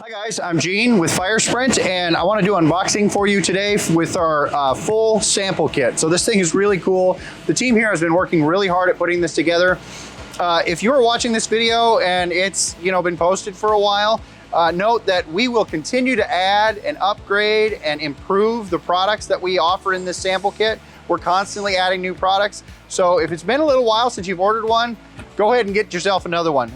Hi guys, I'm Gene with FireSprint's, and I want to do unboxing for you today with our full sample kit. So this thing is really cool. The team here has been working really hard at putting this together. If you're watching this video and it's been posted for a while, note that we will continue to add and upgrade and improve the products that we offer in this sample kit. We're constantly adding new products. So if it's been a little while since you've ordered one, go ahead and get yourself another one.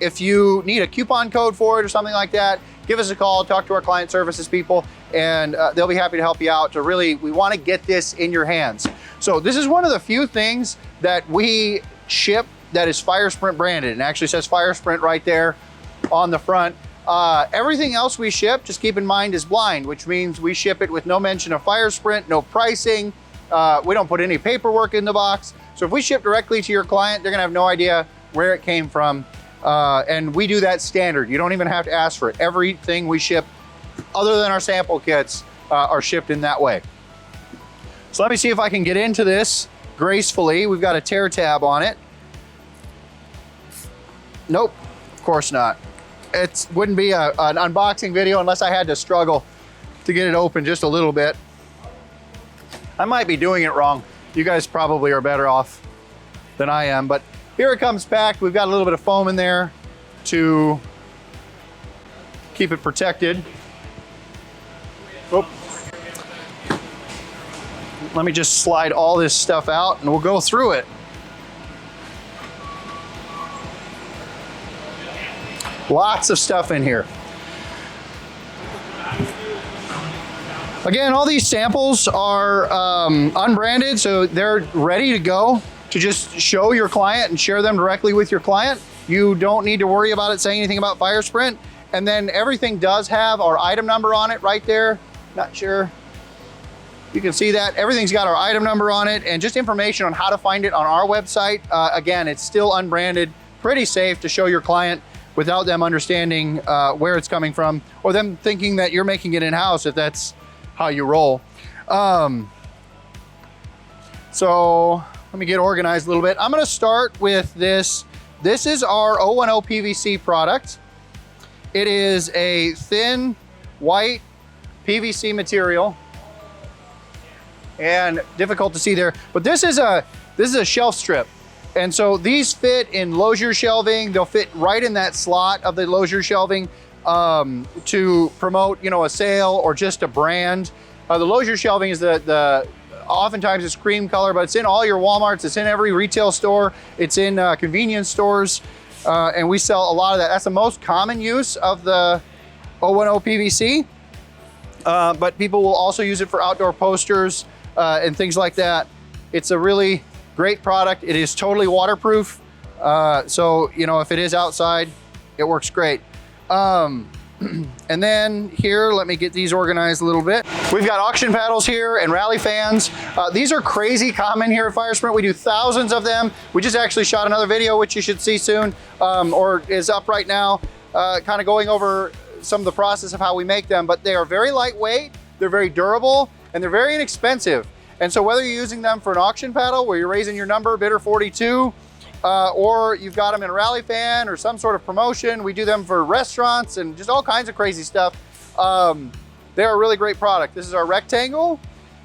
If you need a coupon code for it or something like that, give us a call, talk to our client services people, and they'll be happy to help you out. We want to get this in your hands. So this is one of the few things that we ship that is FireSprint branded, and actually says FireSprint right there on the front. Everything else we ship, just keep in mind, is blind, which means we ship it with no mention of FireSprint, no pricing. We don't put any paperwork in the box. So if we ship directly to your client, they're gonna have no idea where it came from. And we do that standard. You don't even have to ask for it. Everything we ship, other than our sample kits, are shipped in that way. So let me see if I can get into this gracefully. We've got a tear tab on it. Nope, of course not. It wouldn't be an unboxing video unless I had to struggle to get it open just a little bit. I might be doing it wrong. You guys probably are better off than I am, but here it comes packed. We've got a little bit of foam in there to keep it protected. Oop. Let me just slide all this stuff out and we'll go through it. Lots of stuff in here. Again, all these samples are unbranded, so they're ready to go to just show your client and share them directly with your client. You don't need to worry about it saying anything about FireSprint. And then everything does have our item number on it right there. Not sure you can see that. Everything's got our item number on it and just information on how to find it on our website. Again, it's still unbranded, pretty safe to show your client without them understanding where it's coming from, or them thinking that you're making it in-house if that's how you roll. So let me get organized a little bit. I'm gonna start with this. This is our 010 PVC product. It is a thin white PVC material, and difficult to see there, but this is a shelf strip. And so these fit in loggia shelving. They'll fit right in that slot of the loggia shelving to promote, a sale or just a brand. The loggia shelving is oftentimes it's cream color, but it's in all your Walmarts. It's in every retail store. It's in convenience stores, and we sell a lot of that. That's the most common use of the 010 PVC, but people will also use it for outdoor posters and things like that. It's a really great product. It is totally waterproof. So, if it is outside, it works great. And then here, let me get these organized a little bit. We've got auction paddles here and rally fans. These are crazy common here at FireSprint. We do thousands of them. We just actually shot another video, which you should see soon, or is up right now, kind of going over some of the process of how we make them. But they are very lightweight, they're very durable, and they're very inexpensive. And so whether you're using them for an auction paddle where you're raising your number, bidder 42, or you've got them in a rally fan or some sort of promotion, we do them for restaurants and just all kinds of crazy stuff. They're a really great product. This is our rectangle,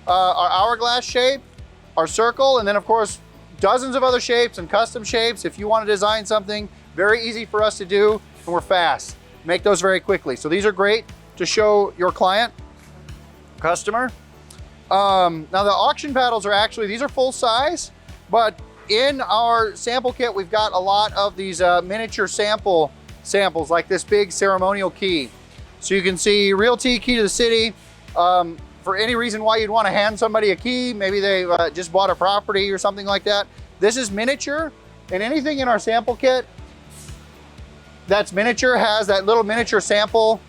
our hourglass shape, our circle, and then of course, dozens of other shapes and custom shapes. If you want to design something, very easy for us to do, and we're fast. Make those very quickly. So these are great to show your client, customer. Now the auction paddles are these are full size, but in our sample kit, we've got a lot of these miniature samples, like this big ceremonial key. So you can see realty, key to the city. For any reason why you'd want to hand somebody a key, maybe they just bought a property or something like that. This is miniature, and anything in our sample kit that's miniature has that little miniature sample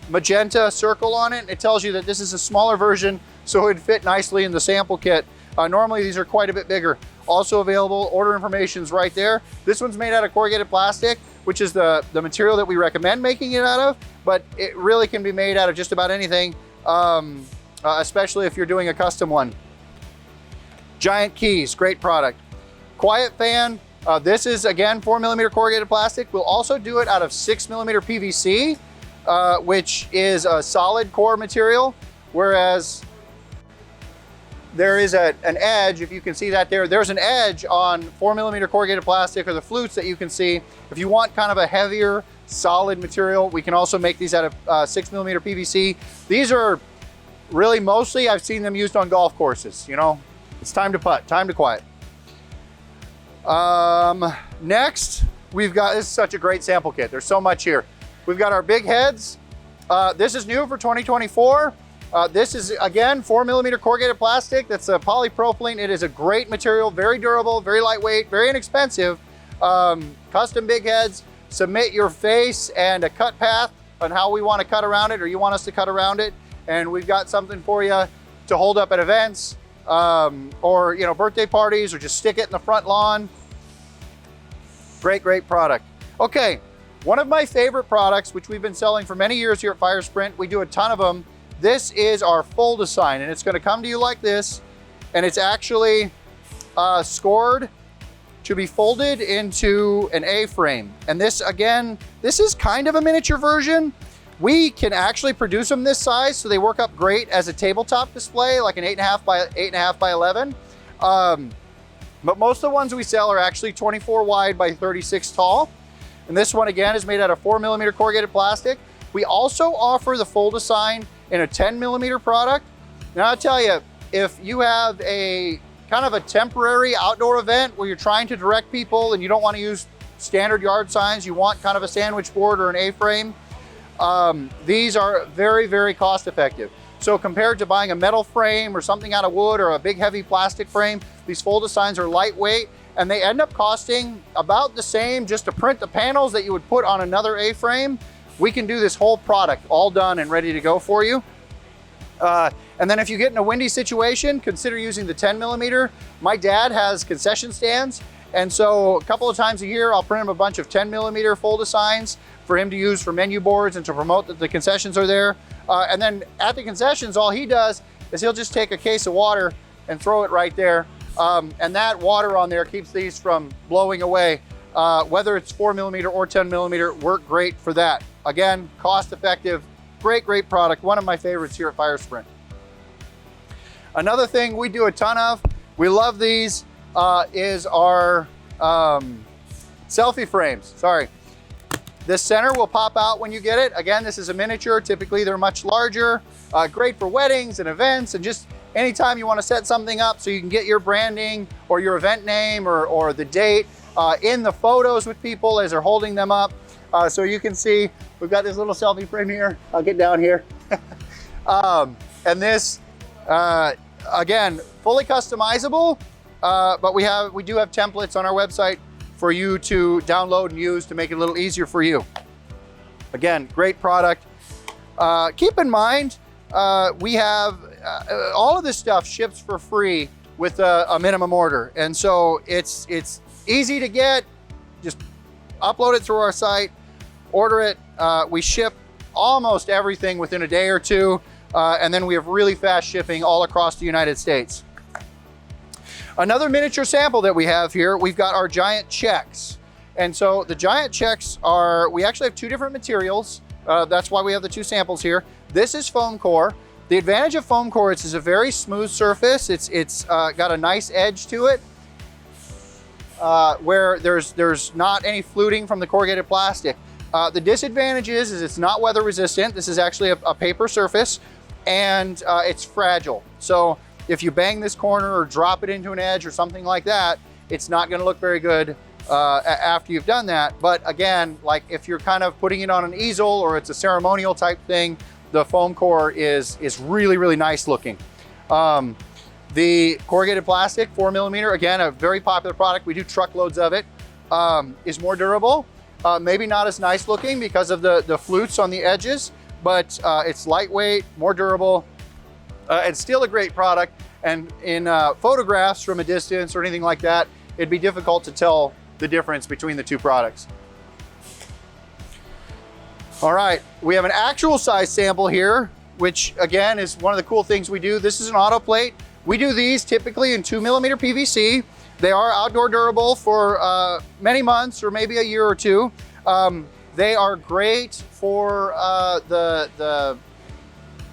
magenta circle on it. It tells you that this is a smaller version, so it'd fit nicely in the sample kit. Normally these are quite a bit bigger. Also available, order information's right there. This one's made out of corrugated plastic, which is the material that we recommend making it out of, but it really can be made out of just about anything, especially if you're doing a custom one. Giant keys, great product. Quiet fan, This is, again, 4mm corrugated plastic. We'll also do it out of 6mm PVC, which is a solid core material, whereas there is an edge, if you can see that there's an edge on 4mm corrugated plastic, or the flutes that you can see. If you want kind of a heavier, solid material, we can also make these out of 6mm PVC. These are really mostly, I've seen them used on golf courses. You know, it's time to putt, time to quiet. Next, we've got, this is such a great sample kit. There's so much here. We've got our big heads. This is new for 2024. This is, again, 4mm corrugated plastic. That's a polypropylene. It is a great material, very durable, very lightweight, very inexpensive. Custom big heads. Submit your face and a cut path on how we want to cut around it, or you want us to cut around it. And we've got something for you to hold up at events, or, you know, birthday parties, or just stick it in the front lawn. Great, great product. Okay, one of my favorite products, which we've been selling for many years here at FireSprint, we do a ton of them. This is our Fold-A-Sign, and it's going to come to you like this, and it's actually scored to be folded into an A-frame. And this, again, this is kind of a miniature version. We can actually produce them this size, so they work up great as a tabletop display, like an 8.5 by 8.5 by 11. But most of the ones we sell are actually 24 wide by 36 tall. And this one, again, is made out of 4mm corrugated plastic. We also offer the Fold-A-Sign in a 10mm product. Now, I'll tell you, if you have a kind of a temporary outdoor event where you're trying to direct people and you don't want to use standard yard signs, you want kind of a sandwich board or an A-frame, these are very, very cost effective. So compared to buying a metal frame or something out of wood or a big heavy plastic frame, these Fold-A-Signs are lightweight, and they end up costing about the same just to print the panels that you would put on another A-frame. We can do this whole product all done and ready to go for you. And then if you get in a windy situation, consider using the 10mm. My dad has concession stands, and so a couple of times a year, I'll print him a bunch of 10mm Fold-A-Signs for him to use for menu boards and to promote that the concessions are there. And then at the concessions, all he does is he'll just take a case of water and throw it right there. And that water on there keeps these from blowing away. Whether it's 4mm or 10mm, work great for that. Again, cost effective, great, great product. One of my favorites here at FireSprint. Another thing we do a ton of, we love these, is our selfie frames. Sorry. This center will pop out when you get it. Again, this is a miniature. Typically, they're much larger. Great for weddings and events, and just anytime you want to set something up so you can get your branding or your event name or the date in the photos with people as they're holding them up. So you can see, we've got this little selfie frame here. I'll get down here. And this, again, fully customizable, but we do have templates on our website for you to download and use to make it a little easier for you. Again, great product. Keep in mind, we have all of this stuff ships for free with a minimum order. And so it's easy to get. Just upload it through our site, order it. We ship almost everything within a day or two. And then we have really fast shipping all across the United States. Another miniature sample that we have here, we've got our giant checks. And so the giant checks are, we actually have two different materials. That's why we have the two samples here. This is foam core. The advantage of foam core is it's a very smooth surface. It's got a nice edge to it, where there's not any fluting from the corrugated plastic. The disadvantage is it's not weather resistant. This is actually a paper surface, and it's fragile. So if you bang this corner or drop it into an edge or something like that, it's not going to look very good after you've done that. But again, like if you're kind of putting it on an easel or it's a ceremonial type thing, the foam core is really, really nice looking. The corrugated plastic, 4mm, again, a very popular product. We do truckloads of it, is more durable. Maybe not as nice looking because of the flutes on the edges, but it's lightweight, more durable, and still a great product. And in photographs from a distance or anything like that, it'd be difficult to tell the difference between the two products. All right, we have an actual size sample here, which again is one of the cool things we do. This is an auto plate. We do these typically in 2mm PVC. They are outdoor durable for many months or maybe a year or two. They are great for the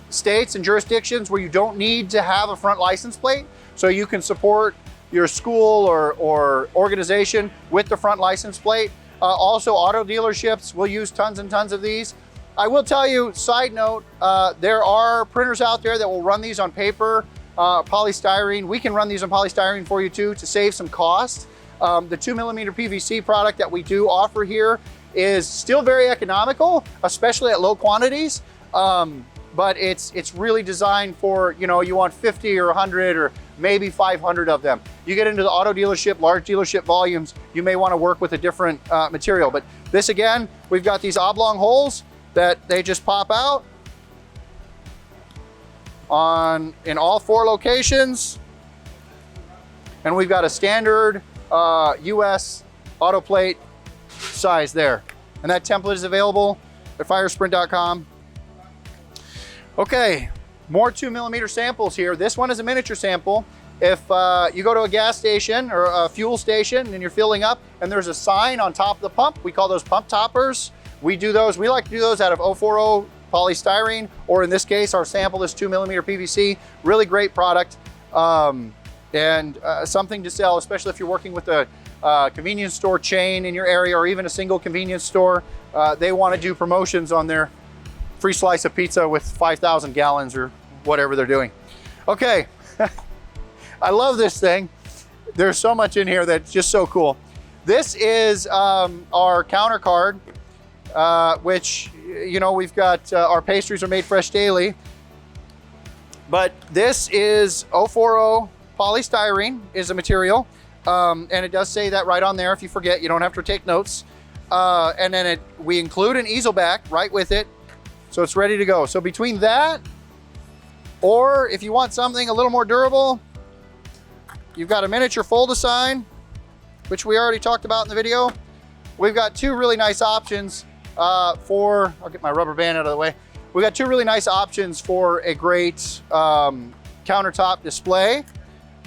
states and jurisdictions where you don't need to have a front license plate. So you can support your school or organization with the front license plate. Also, auto dealerships will use tons and tons of these. I will tell you, side note, there are printers out there that will run these on paper, polystyrene. We can run these on polystyrene for you too to save some cost. The 2mm PVC product that we do offer here is still very economical, especially at low quantities. But it's really designed for, you know, you want 50 or 100 or maybe 500 of them. You get into the auto dealership, large dealership volumes, you may want to work with a different material. But this, again, we've got these oblong holes that they just pop out in all 4 locations. And we've got a standard US auto plate size there. And that template is available at firesprint.com. Okay, more 2mm samples here. This one is a miniature sample. If you go to a gas station or a fuel station and you're filling up and there's a sign on top of the pump, we call those pump toppers. We do those, we like to do those out of 040 polystyrene, or in this case, our sample is 2mm PVC. Really great product and something to sell, especially if you're working with a convenience store chain in your area or even a single convenience store. They want to do promotions on their free slice of pizza with 5,000 gallons or whatever they're doing. Okay, I love this thing. There's so much in here that's just so cool. This is our counter card, which, you know, we've got our pastries are made fresh daily. But this is 040 polystyrene is a material. And it does say that right on there. If you forget, you don't have to take notes. And then we include an easel back right with it. So it's ready to go. So between that, or if you want something a little more durable, you've got a miniature fold-a-sign, which we already talked about in the video. We've got 2 really nice options I'll get my rubber band out of the way. We've got 2 really nice options for a great countertop display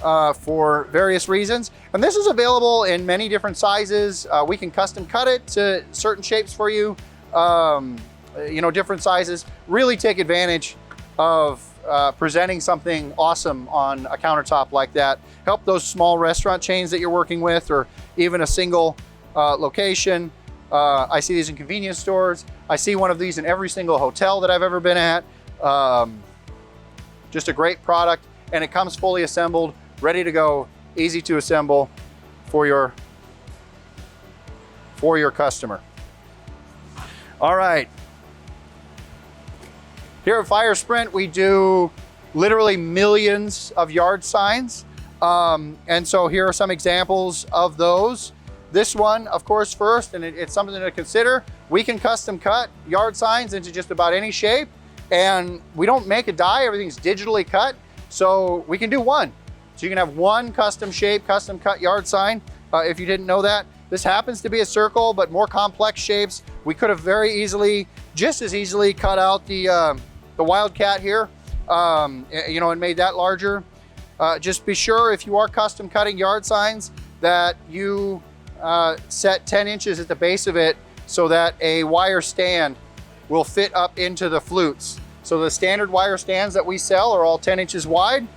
for various reasons. And this is available in many different sizes. We can custom cut it to certain shapes for you. You know, different sizes. Really take advantage of presenting something awesome on a countertop like that. Help those small restaurant chains that you're working with, or even a single location. I see these in convenience stores. I see one of these in every single hotel that I've ever been at. Just a great product, and it comes fully assembled, ready to go, easy to assemble for your customer. All right. Here at FireSprint, we do literally millions of yard signs. And so here are some examples of those. This one, of course, first, and it's something to consider. We can custom cut yard signs into just about any shape, and we don't make a die, everything's digitally cut. So we can do one. So you can have one custom shape, custom cut yard sign. If you didn't know that, this happens to be a circle, but more complex shapes. We could have very easily, just as easily cut out the Wildcat here, you know, and made that larger. Just be sure if you are custom cutting yard signs that you set 10 inches at the base of it so that a wire stand will fit up into the flutes. So the standard wire stands that we sell are all 10 inches wide.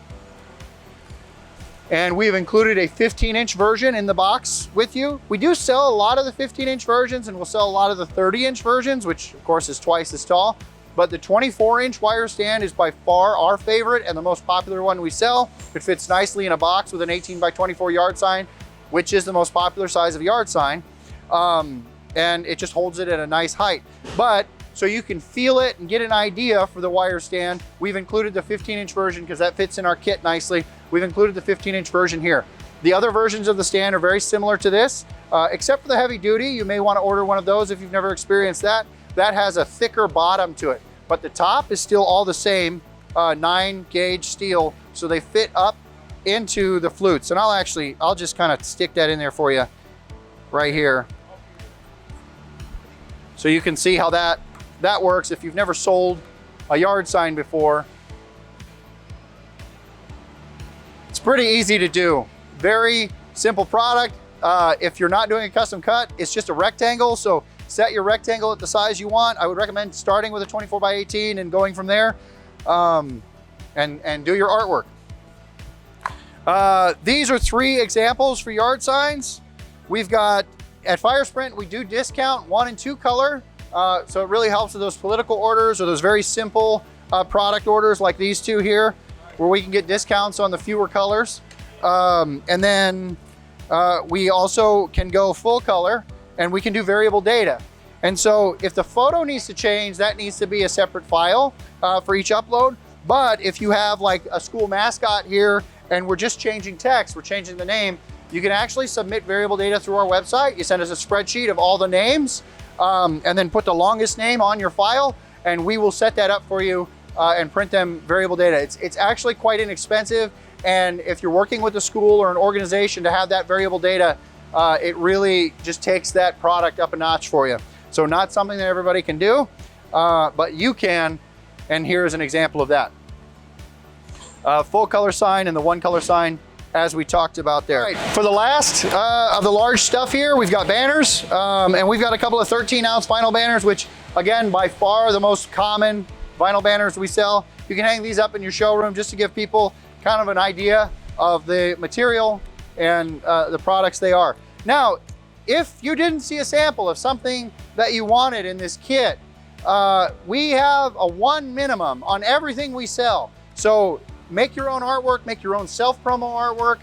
And we've included a 15-inch version in the box with you. We do sell a lot of the 15-inch versions, and we'll sell a lot of the 30-inch versions, which of course is twice as tall. But the 24-inch wire stand is by far our favorite and the most popular one we sell. It fits nicely in a box with an 18 by 24 yard sign, which is the most popular size of yard sign. And it just holds it at a nice height. But so you can feel it and get an idea for the wire stand, we've included the 15-inch version because that fits in our kit nicely. We've included the 15-inch version here. The other versions of the stand are very similar to this, except for the heavy duty. You may want to order one of those if you've never experienced that. That has a thicker bottom to it, but the top is still all the same 9-gauge steel, so they fit up into the flutes. And I'll just kind of stick that in there for you right here, so you can see how that works if you've never sold a yard sign before. It's pretty easy to do. Very simple product. If you're not doing a custom cut, it's just a rectangle. So set your rectangle at the size you want. I would recommend starting with a 24 by 18 and going from there, and do your artwork. These are 3 examples for yard signs. We've got, at FireSprint, we do discount 1 and 2 color. So it really helps with those political orders or those very simple product orders like these 2 here, where we can get discounts on the fewer colors. And then we also can go full color, and we can do variable data. And so if the photo needs to change, that needs to be a separate file for each upload. But if you have like a school mascot here and we're just changing text, we're changing the name, you can actually submit variable data through our website. You send us a spreadsheet of all the names, and then put the longest name on your file, and we will set that up for you and print them variable data. It's actually quite inexpensive. And if you're working with a school or an organization to have that variable data, it really just takes that product up a notch for you. So not something that everybody can do, but you can. And here's an example of that. Full color sign and the 1 color sign, as we talked about there. Right. For the last of the large stuff here, we've got banners, and we've got a couple of 13-ounce vinyl banners, which again, by far the most common vinyl banners we sell. You can hang these up in your showroom just to give people kind of an idea of the material and the products they are. Now, if you didn't see a sample of something that you wanted in this kit, we have a 1 minimum on everything we sell. So make your own artwork, make your own self-promo artwork,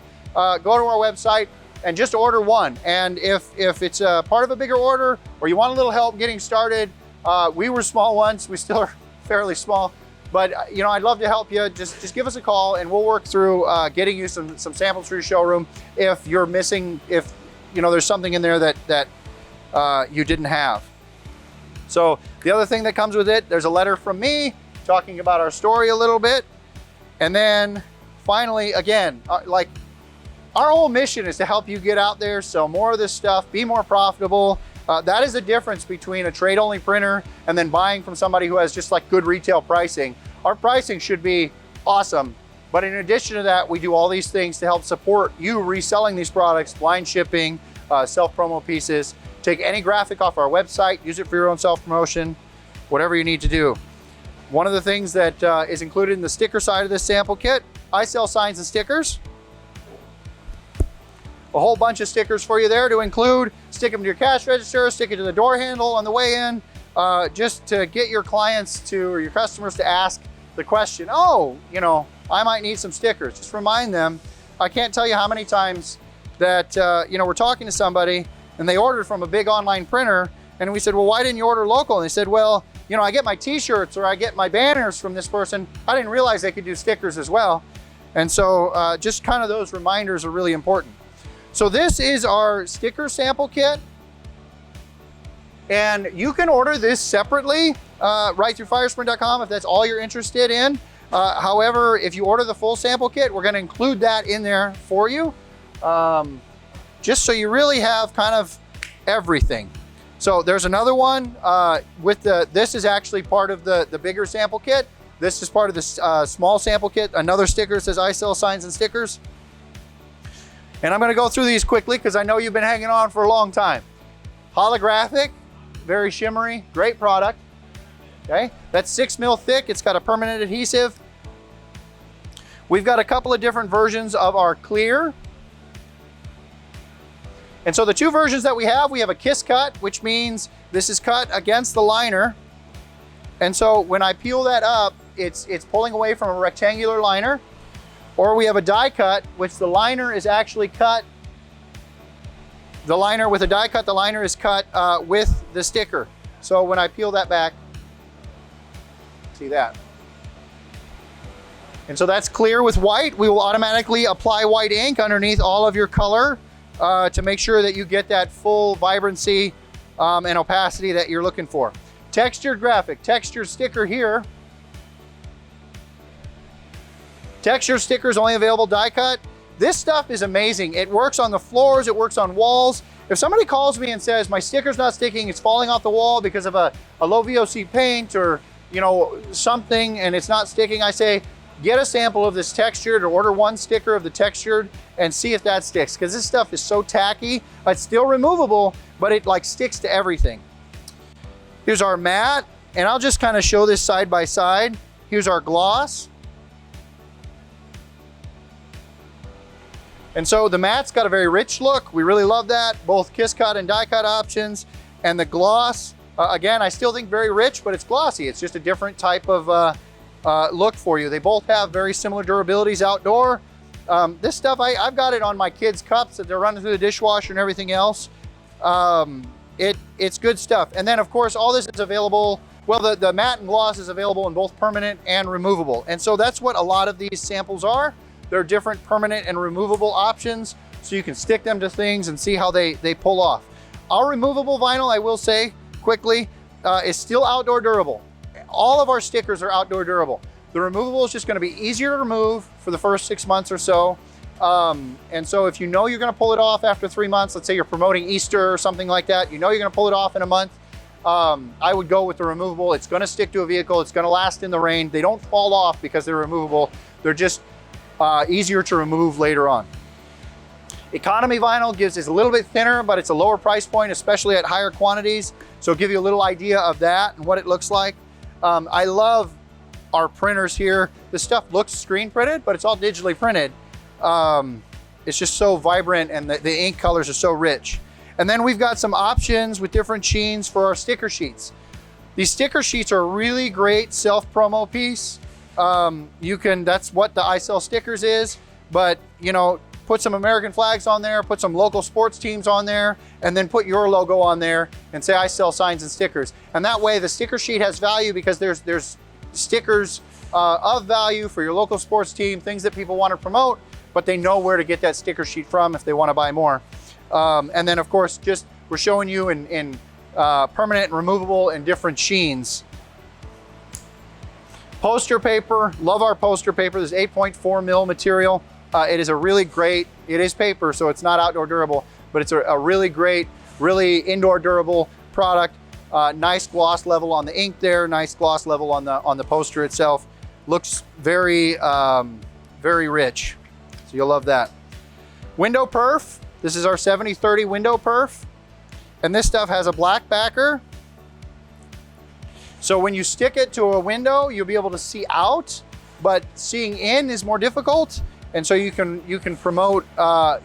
go to our website and just order 1. And if it's a part of a bigger order or you want a little help getting started, we were small once, we still are fairly small, but you know, I'd love to help you. Just give us a call and we'll work through getting you some samples for your showroom if you're missing, if you know there's something in there that you didn't have. So the other thing that comes with it, there's a letter from me talking about our story a little bit. And then finally, again, like our whole mission is to help you get out there, sell more of this stuff, be more profitable. That is the difference between a trade-only printer and then buying from somebody who has just like good retail pricing. Our pricing should be awesome. But in addition to that, we do all these things to help support you reselling these products, blind shipping, self-promo pieces. Take any graphic off our website, use it for your own self-promotion, whatever you need to do. One of the things that is included in the sticker side of this sample kit, I sell signs and stickers. A whole bunch of stickers for you there to include. Stick them to your cash register, stick it to the door handle on the way in, just to get your clients to, or your customers to ask the question, oh, you know, I might need some stickers. Just remind them. I can't tell you how many times that, you know, we're talking to somebody and they ordered from a big online printer and we said, well, why didn't you order local? And they said, well, you know, I get my t-shirts or I get my banners from this person. I didn't realize they could do stickers as well. And so just kind of those reminders are really important. So this is our sticker sample kit. And you can order this separately right through firesprint.com if that's all you're interested in. However, if you order the full sample kit, we're going to include that in there for you. Just so you really have kind of everything. So there's another one with this is actually part of the bigger sample kit. This is part of the small sample kit. Another sticker says I sell signs and stickers. And I'm gonna go through these quickly because I know you've been hanging on for a long time. Holographic, very shimmery, great product. Okay, that's 6 mil thick. It's got a permanent adhesive. We've got a couple of different versions of our clear. And so the 2 versions that we have a kiss cut, which means this is cut against the liner. And so when I peel that up, it's pulling away from a rectangular liner. Or we have a die cut, which the liner is actually cut. The liner with a die cut, the liner is cut with the sticker. So when I peel that back, see that. And so that's clear with white. We will automatically apply white ink underneath all of your color to make sure that you get that full vibrancy and opacity that you're looking for. Textured graphic, textured sticker here. Texture stickers only available die cut. This stuff is amazing. It works on the floors, it works on walls. If somebody calls me and says, my sticker's not sticking, it's falling off the wall because of a low VOC paint or you know something and it's not sticking, I say, get a sample of this textured, or order one sticker of the textured and see if that sticks, because this stuff is so tacky. It's still removable, but it like sticks to everything. Here's our matte, and I'll just kind of show this side by side. Here's our gloss. And so the matte's got a very rich look. We really love that, both kiss cut and die cut options. And the gloss, again, I still think very rich, but it's glossy. It's just a different type of look for you. They both have very similar durabilities outdoor. This stuff, I've got it on my kids' cups that they're running through the dishwasher and everything else. It's good stuff. And then of course, all this is available, well, the matte and gloss is available in both permanent and removable. And so that's what a lot of these samples are. There are different permanent and removable options, so you can stick them to things and see how they pull off. Our removable vinyl, I will say quickly, is still outdoor durable. All of our stickers are outdoor durable. The removable is just gonna be easier to remove for the first 6 months or so. And so if you know you're gonna pull it off after 3 months, let's say you're promoting Easter or something like that, you know you're gonna pull it off in a month, I would go with the removable. It's gonna stick to a vehicle, it's gonna last in the rain. They don't fall off because they're removable. They're just easier to remove later on. Economy vinyl is a little bit thinner, but it's a lower price point, especially at higher quantities. So it'll give you a little idea of that and what it looks like. I love our printers here. This stuff looks screen printed, but it's all digitally printed. It's just so vibrant, and the ink colors are so rich. And then we've got some options with different sheens for our sticker sheets. These sticker sheets are a really great self-promo piece. That's what the I Sell Stickers is, but you know, put some American flags on there, put some local sports teams on there, and then put your logo on there and say I sell signs and stickers. And that way the sticker sheet has value, because there's stickers of value for your local sports team, things that people want to promote, but they know where to get that sticker sheet from if they want to buy more. And then of course, just we're showing you in permanent and removable and different sheens. Poster paper, love our poster paper. This 8.4 mil material. It is a really great, it is paper, so it's not outdoor durable, but it's a really great, really indoor durable product. Nice gloss level on the ink there, nice gloss level on the poster itself. Looks very, very rich, so you'll love that. Window perf, this is our 70/30 window perf, and this stuff has a black backer. So when you stick it to a window, you'll be able to see out, but seeing in is more difficult. And so you can promote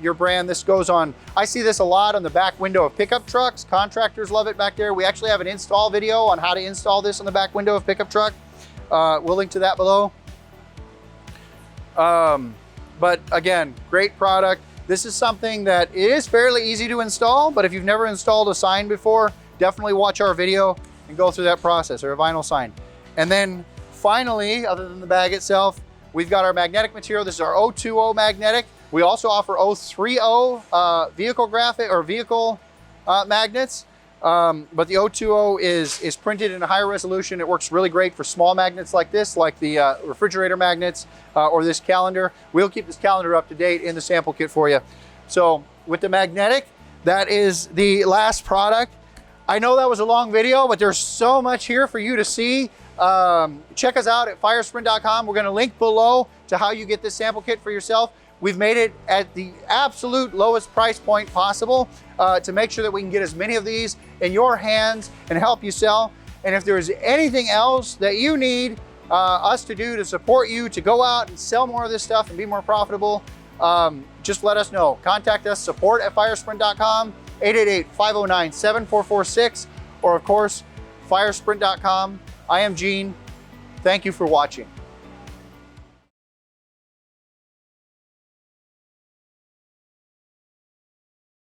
your brand. This goes on, I see this a lot on the back window of pickup trucks. Contractors love it back there. We actually have an install video on how to install this on the back window of pickup truck. We'll link to that below. But again, great product. This is something that is fairly easy to install, but if you've never installed a sign before, definitely watch our video and go through that process, or a vinyl sign. And then finally, other than the bag itself, we've got our magnetic material. This is our 020 magnetic. We also offer 030 vehicle graphic or vehicle magnets. But the 020 is printed in a higher resolution. It works really great for small magnets like this, like the refrigerator magnets or this calendar. We'll keep this calendar up to date in the sample kit for you. So with the magnetic, that is the last product. I know that was a long video, but there's so much here for you to see. Check us out at FireSprint.com. We're gonna link below to how you get this sample kit for yourself. We've made it at the absolute lowest price point possible to make sure that we can get as many of these in your hands and help you sell. And if there's anything else that you need us to do to support you to go out and sell more of this stuff and be more profitable, just let us know. Contact us, support@FireSprint.com, 888-509-7446, or of course, FireSprint.com. I am Gene. Thank you for watching.